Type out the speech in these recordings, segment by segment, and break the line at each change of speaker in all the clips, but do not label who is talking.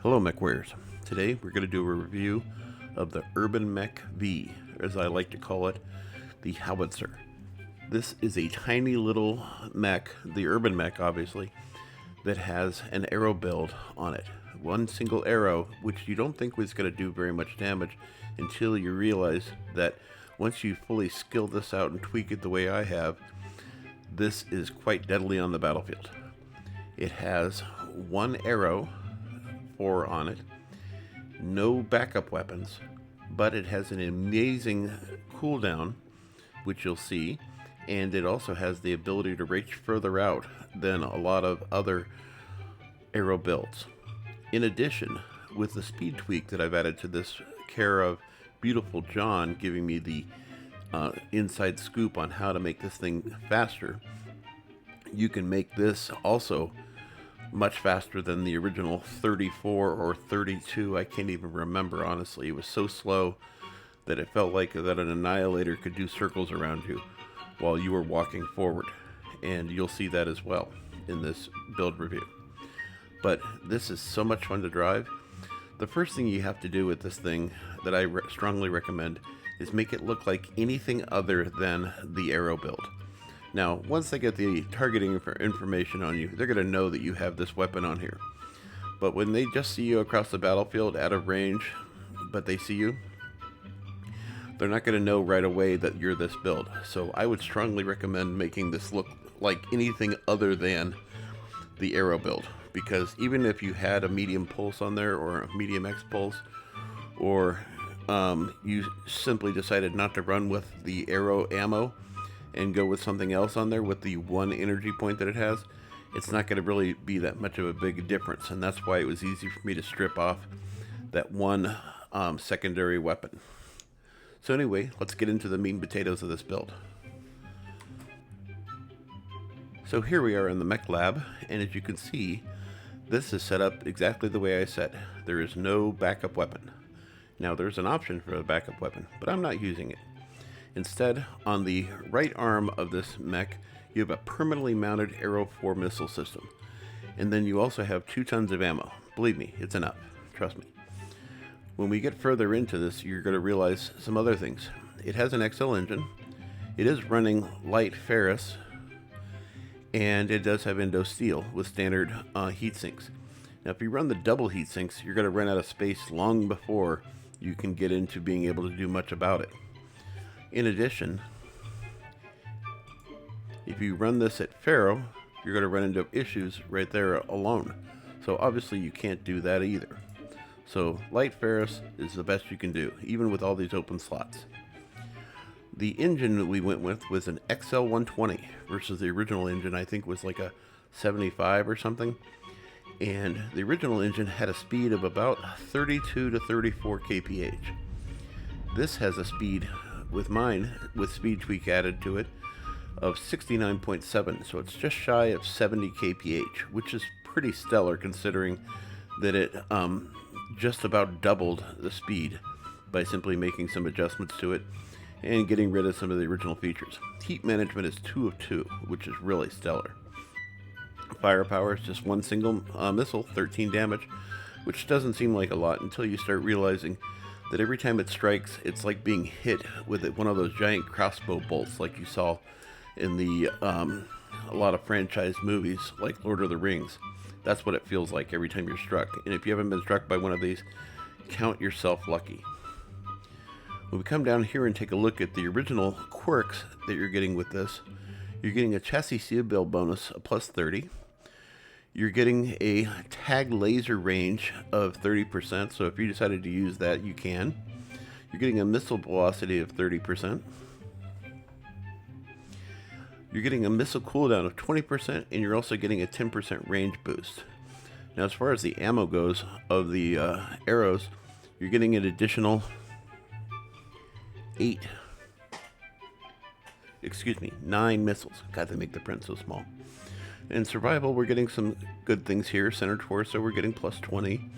Hello Mechwarriors. Today we're going to do a review of the Urbanmech V, as I like to call it, the Howitzer. This is a tiny little mech, the Urbanmech obviously, that has an arrow build on it. One single arrow, which you don't think was going to do very much damage until you realize that once you fully skill this out and tweak it the way I have, this is quite deadly on the battlefield. It has one arrow on it, no backup weapons, but it has an amazing cooldown, which you'll see, and it also has the ability to reach further out than a lot of other arrow builds. In addition, with the speed tweak that I've added to this, care of beautiful John giving me the inside scoop on how to make this thing faster, you can make this also much faster than the original 34 or 32. I can't even remember, honestly. It was so slow that it felt like that an annihilator could do circles around you while you were walking forward, and you'll see that as well in this build review. But this is so much fun to drive. The first thing you have to do with this thing that I strongly recommend is make it look like anything other than the arrow build. Now, once they get the targeting information on you, they're going to know that you have this weapon on here. But when they just see you across the battlefield out of range, but they see you, they're not going to know right away that you're this build. So I would strongly recommend making this look like anything other than the arrow build. Because even if you had a medium pulse on there, or a medium X pulse, or you simply decided not to run with the arrow ammo, and go with something else on there with the one energy point that it has, it's not going to really be that much of a big difference. And that's why it was easy for me to strip off that one secondary weapon. So anyway, let's get into the meat and potatoes of this build. So here we are in the mech lab, and as you can see, this is set up exactly the way I said. There is no backup weapon. Now there's an option for a backup weapon, but I'm not using it. Instead, on the right arm of this mech, you have a permanently mounted Arrow 4 missile system. And then you also have 2 tons of ammo. Believe me, it's enough. Trust me. When we get further into this, you're going to realize some other things. It has an XL engine. It is running light ferrous. And it does have endo steel with standard heat sinks. Now, if you run the double heat sinks, you're going to run out of space long before you can get into being able to do much about it. In addition, if you run this at Ferro, you're going to run into issues right there alone. So obviously you can't do that either. So light ferrous is the best you can do, even with all these open slots. The engine that we went with was an XL120 versus the original engine, I think, was like a 75 or something. And the original engine had a speed of about 32 to 34 kph. This has a speed, with mine, with speed tweak added to it, of 69.7, so it's just shy of 70 kph, which is pretty stellar considering that it just about doubled the speed by simply making some adjustments to it and getting rid of some of the original features. Heat management is 2 of 2, which is really stellar. Firepower is just one single missile, 13 damage, which doesn't seem like a lot until you start realizing that every time it strikes, it's like being hit with one of those giant crossbow bolts like you saw in the a lot of franchise movies like Lord of the Rings. That's what it feels like every time you're struck. And if you haven't been struck by one of these, count yourself lucky. When we come down here and take a look at the original quirks that you're getting with this, you're getting a chassis seal build bonus of plus 30. You're getting a tag laser range of 30%, so if you decided to use that, you can. You're getting a missile velocity of 30%. You're getting a missile cooldown of 20%, and you're also getting a 10% range boost. Now, as far as the ammo goes of the arrows, you're getting an additional 9 missiles. God, they make the print so small. In survival, we're getting some good things here. Center torso, we're getting plus 20.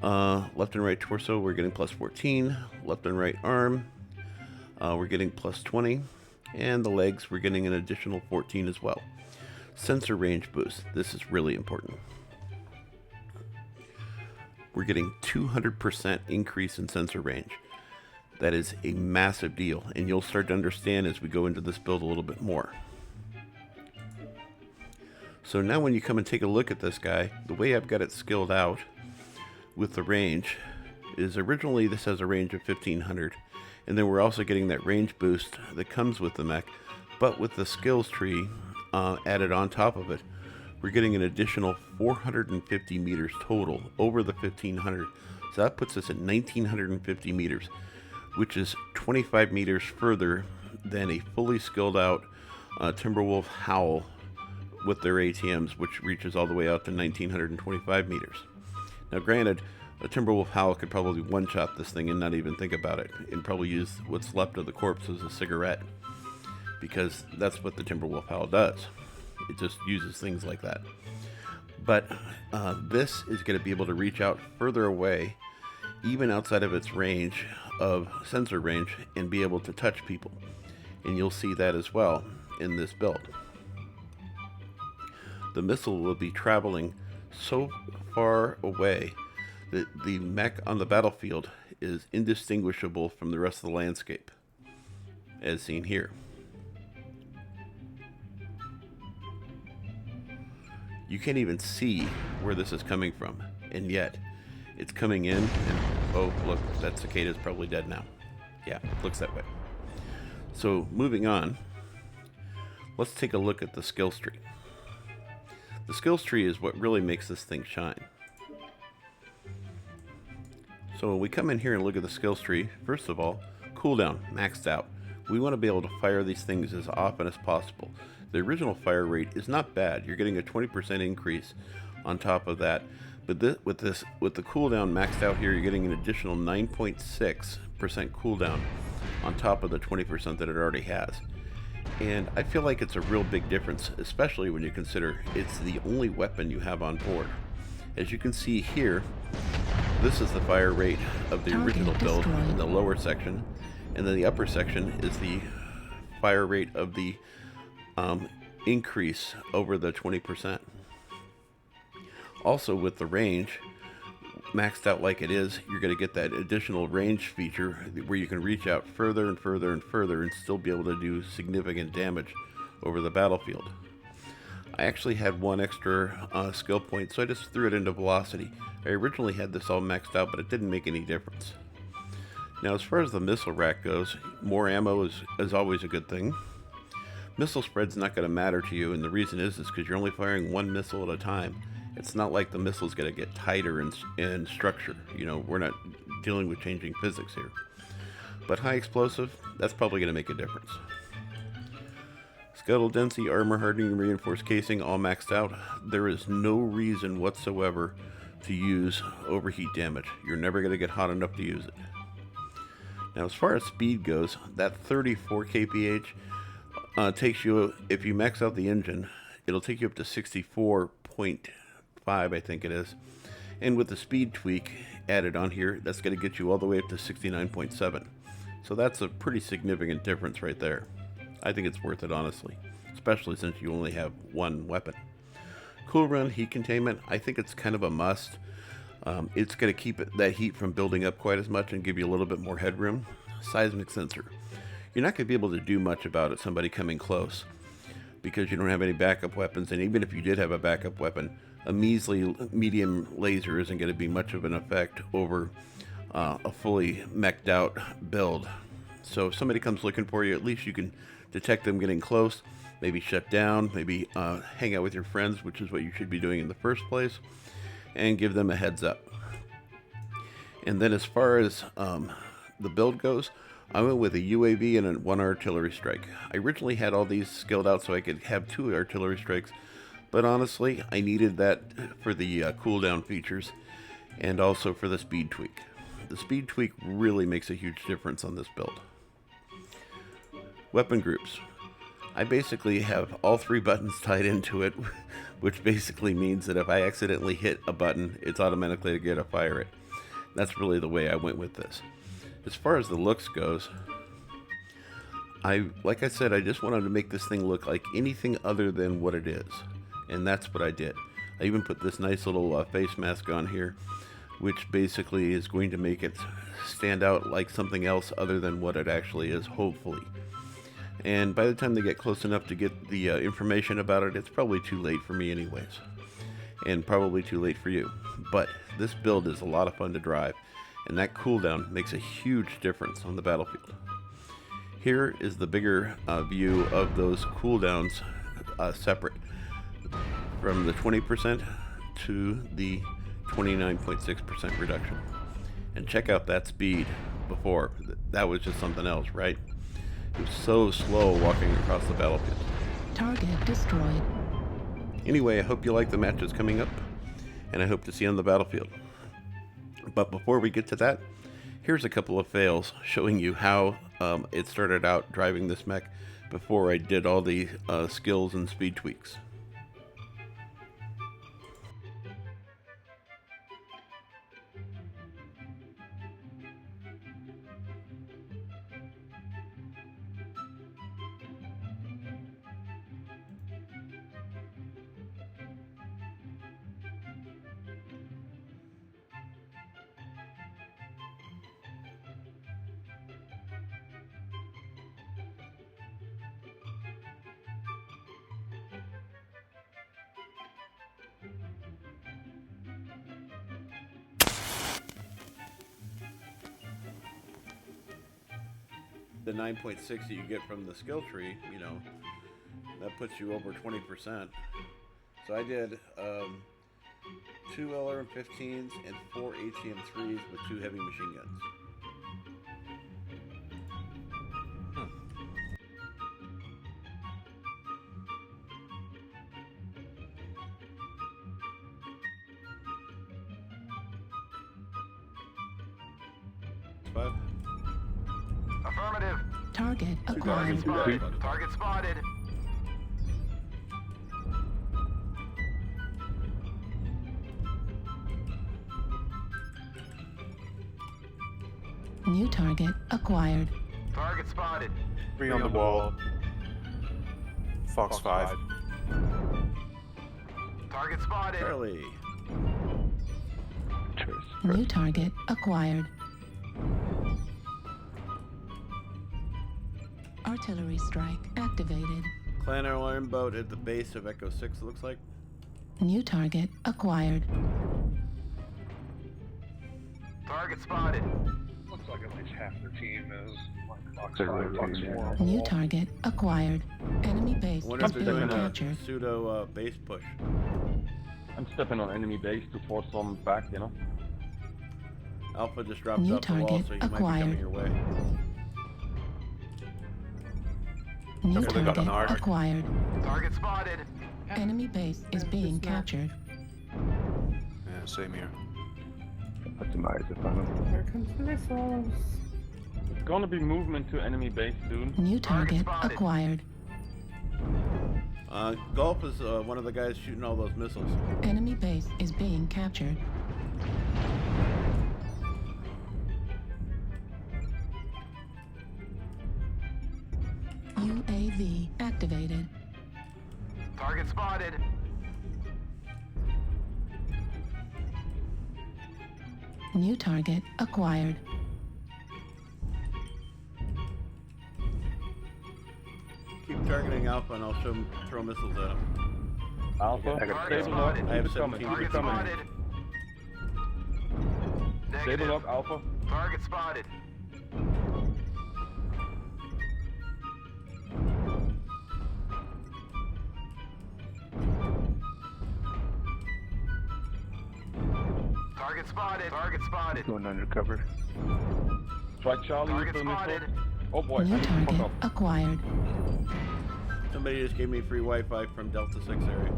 Left and right torso, we're getting plus 14. Left and right arm, we're getting plus 20. And the legs, we're getting an additional 14 as well. Sensor range boost. This is really important. we're getting 200% increase in sensor range. That is a massive deal, and you'll start to understand as we go into this build a little bit more. So now when you come and take a look at this guy, the way I've got it skilled out with the range is originally this has a range of 1500, and then we're also getting that range boost that comes with the mech, but with the skills tree added on top of it, we're getting an additional 450 meters total over the 1500. So that puts us at 1950 meters, which is 25 meters further than a fully skilled out Timberwolf Howl with their ATMs, which reaches all the way out to 1925 meters. Now granted, a Timberwolf Howl could probably one-shot this thing and not even think about it, and probably use what's left of the corpse as a cigarette, because that's what the Timberwolf Howl does. It just uses things like that. But this is going to be able to reach out further away, even outside of its range of sensor range, and be able to touch people. And you'll see that as well in this build. The missile will be traveling so far away that the mech on the battlefield is indistinguishable from the rest of the landscape, as seen here. You can't even see where this is coming from, and yet it's coming in, and oh look, that cicada is probably dead now. Yeah, looks that way. So moving on, let's take a look at the skills tree. The skills tree is what really makes this thing shine. So when we come in here and look at the skills tree, first of all, cooldown maxed out. We want to be able to fire these things as often as possible. The original fire rate is not bad. You're getting a 20% increase on top of that. But with the cooldown maxed out here, you're getting an additional 9.6% cooldown on top of the 20% that it already has. And I feel like it's a real big difference, especially when you consider it's the only weapon you have on board. As you can see here, this is the fire rate of the original build in the lower section, and then the upper section is the fire rate of the increase over the 20%. Also with the range maxed out like it is, you're going to get that additional range feature where you can reach out further and further and further and still be able to do significant damage over the battlefield. I actually had one extra skill point, so I just threw it into velocity. I originally had this all maxed out, but it didn't make any difference. Now as far as the missile rack goes, more ammo is always a good thing. Missile spread's not going to matter to you, and the reason is because you're only firing one missile at a time. It's not like the missile's going to get tighter in structure. You know, we're not dealing with changing physics here. But high explosive, that's probably going to make a difference. Scuttle density, armor hardening, reinforced casing, all maxed out. There is no reason whatsoever to use overheat damage. You're never going to get hot enough to use it. Now as far as speed goes, that 34 kph takes you, if you max out the engine, it'll take you up to 64.5, I think it is. And with the speed tweak added on here, that's going to get you all the way up to 69.7. So that's a pretty significant difference right there. I think it's worth it, honestly, especially since you only have one weapon. Cool run, heat containment, I think it's kind of a must. It's going to keep that heat from building up quite as much and give you a little bit more headroom. Seismic sensor. You're not going to be able to do much about it, somebody coming close, because you don't have any backup weapons, and even if you did have a backup weapon, a measly medium laser isn't going to be much of an effect over a fully meched out build. So if somebody comes looking for you, at least you can detect them getting close, maybe shut down, maybe hang out with your friends, which is what you should be doing in the first place, and give them a heads up. And then as far as the build goes, I went with a UAV and one artillery strike. I originally had all these skilled out so I could have 2 artillery strikes, but honestly, I needed that for the cooldown features and also for the speed tweak. The speed tweak really makes a huge difference on this build. Weapon groups. I basically have all 3 buttons tied into it, which basically means that if I accidentally hit a button, it's automatically going to fire it. That's really the way I went with this. As far as the looks goes, like I said, I just wanted to make this thing look like anything other than what it is. And that's what I did. I even put this nice little face mask on here. which basically is going to make it stand out like something else other than what it actually is, hopefully. And by the time they get close enough to get the information about it, it's probably too late for me anyways. And probably too late for you. But this build is a lot of fun to drive, and that cooldown makes a huge difference on the battlefield. Here is the bigger view of those cooldowns separate from the 20% to the 29.6% reduction. And check out that speed before. That was just something else, right? It was so slow walking across the battlefield.
Target destroyed.
Anyway, I hope you like the matches coming up, and I hope to see you on the battlefield. But before we get to that, here's a couple of fails showing you how it started out driving this mech before I did all the skills and speed tweaks. The 9.6 that you get from the skill tree, you know, that puts you over 20%. So I did 2 LRM-15s and 4 ATM-3s with 2 heavy machine guns. Five.
Affirmative.
Target acquired.
Target spotted.
New target acquired.
Target spotted.
3 on the wall. Fox 5.
Target spotted.
Charlie.
New target acquired. Artillery strike activated.
Clan alarm boat at the base of Echo 6, it looks like.
New target acquired.
Target spotted.
Looks like at least half their team is like Fox 5, Fox 4.
New target acquired. Enemy base
I wonder
has
if they're
been
doing a
captured.
pseudo base push.
I'm stepping on enemy base to force them back, you know.
Alpha just dropped
New
off the wall,
target
so he might be
acquired.
coming your way.
New
Okay, they got an
target
arc.
acquired.
Target spotted.
Enemy base is being captured.
Yeah, same here.
Here comes the missiles.
It's gonna be movement to enemy base soon.
New target
spotted.
acquired.
Golf is one of the guys shooting all those missiles.
Enemy base is being captured. UAV activated.
Target spotted.
New target acquired.
Keep targeting Alpha and I'll throw missiles at him.
Alpha,
Target
stable lock,
spotted.
I have
keep it coming,
17
keep it
Target
coming.
spotted.
Stable
Negative.
lock, Alpha.
Target spotted. Target spotted. Target spotted.
Going undercover.
Strike Charlie with
Target
the
spotted.
missile. Oh boy, I
New
need to fuck
target
up.
acquired.
Somebody just gave me free Wi-Fi from Delta 6 area.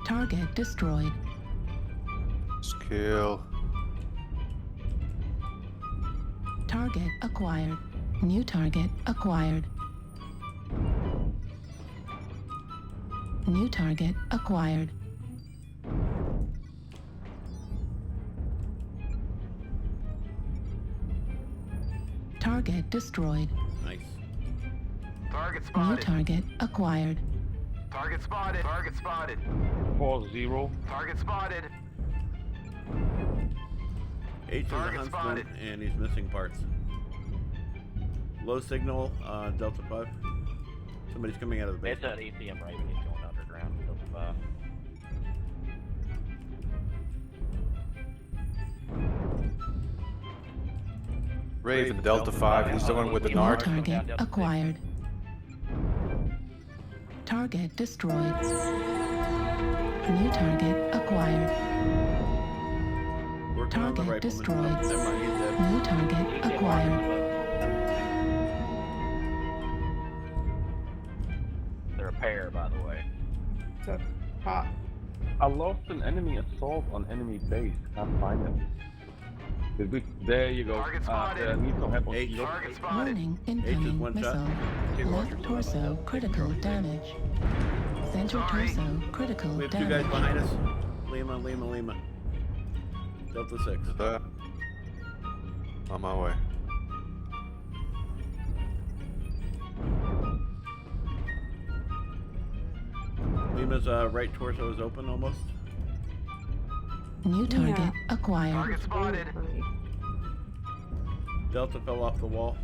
Target destroyed.
Skill.
Target acquired. New target acquired. New target acquired. Target destroyed.
Nice.
Target
New
spotted.
target acquired.
Target spotted. Target spotted.
4-0.
Target spotted.
H is a
Target
huntsman,
spotted.
and he's missing parts. Low signal, Delta 5. Somebody's coming out of the base.
It's an ACM Raven. He's going underground. Delta 5.
Raven, Delta 5, he's the one with the
New
NARC.
target acquired. Target destroyed. New target acquired.
Working on the
Target
Rifleman.
destroyed.
Never mind, he's dead.
New target acquired.
They're a pair, by the way.
It's a hot.
I lost an enemy assault on enemy base. Can't find him. There you go.
Target spotted.
Need some help on
H.
kilo.
Target spotted.
Warning,
H is
incoming
one shot.
missile. Left torso critical damage. Center
Sorry.
torso critical
We have two guys
damage.
behind us. Lima. Delta 6.
On my way.
Lima's right torso is open almost.
New target
Yeah.
acquired.
Target spotted.
Delta fell off the wall.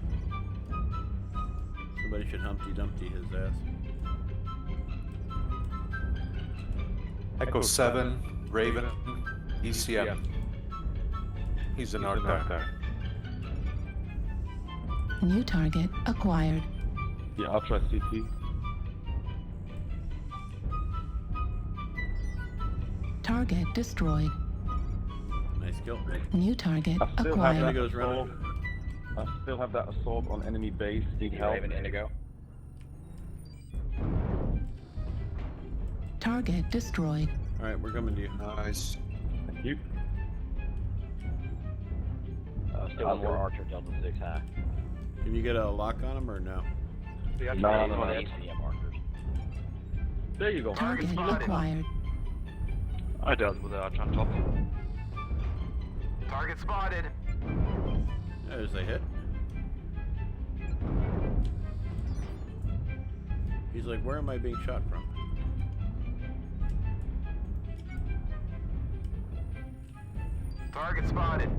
Somebody should Humpty Dumpty his ass.
Echo 7, Raven, ECM. He's an NARC there.
New target acquired.
Yeah, I'll try CT.
Target destroyed.
Nice kill.
New target
I still have
acquired.
that
Indigo's
assault.
running.
I still have that assault on enemy base. Need help.
Raven Indigo.
Target destroyed.
Alright, we're coming to you.
Nice.
Thank you.
Still one more Archer, Delta 6 high.
Can you get a lock on him or no?
Yeah,
No,
One
no,
of
no.
the ACM markers.
There you go.
Target
spotted.
acquired.
I dealt with the Archer on top.
Target spotted.
There's a hit. He's like, where am I being shot from?
Target spotted.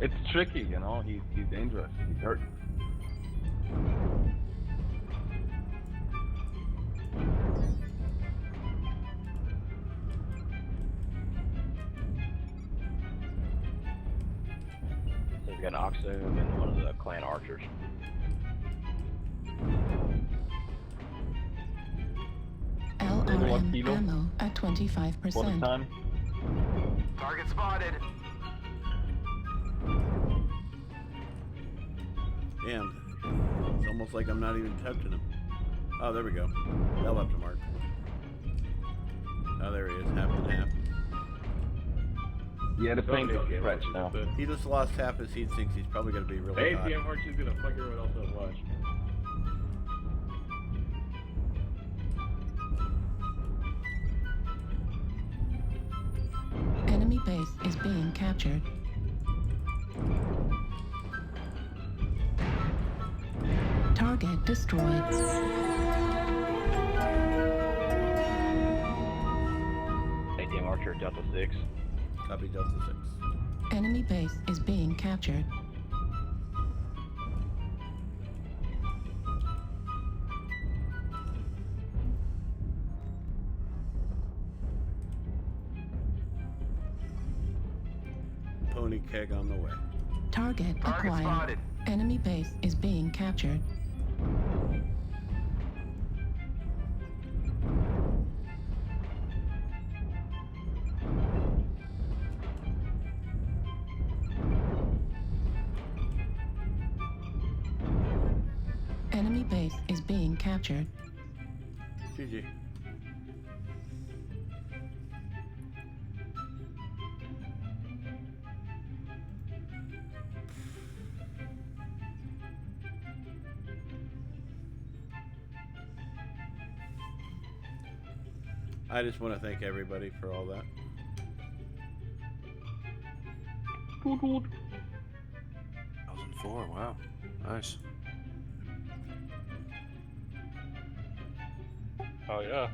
It's tricky, you know. He's dangerous. He's hurt.
So he's got an Oxoom and one of the clan archers.
LRM
kilo?
ammo at
One
25%.
time.
Target spotted.
Damn. It's almost like I'm not even touching him. Oh, there we go. That left a mark. Oh, there he is. Half and half.
Yeah, the paint is stretched now.
He just lost half his heat sinks. He's probably going to be really hot.
ACM Archer's gonna fuck everyone else up, watch.
Enemy base is being captured. Target destroyed.
ACM Archer, Delta 6.
Copy Delta 6.
Enemy base is being captured.
Pony keg on the way.
Target
Target
acquired.
spotted.
Enemy base is being captured. Enemy base is being captured.
GG. I just want to thank everybody for all that.
1004, wow. Nice.
Oh yeah.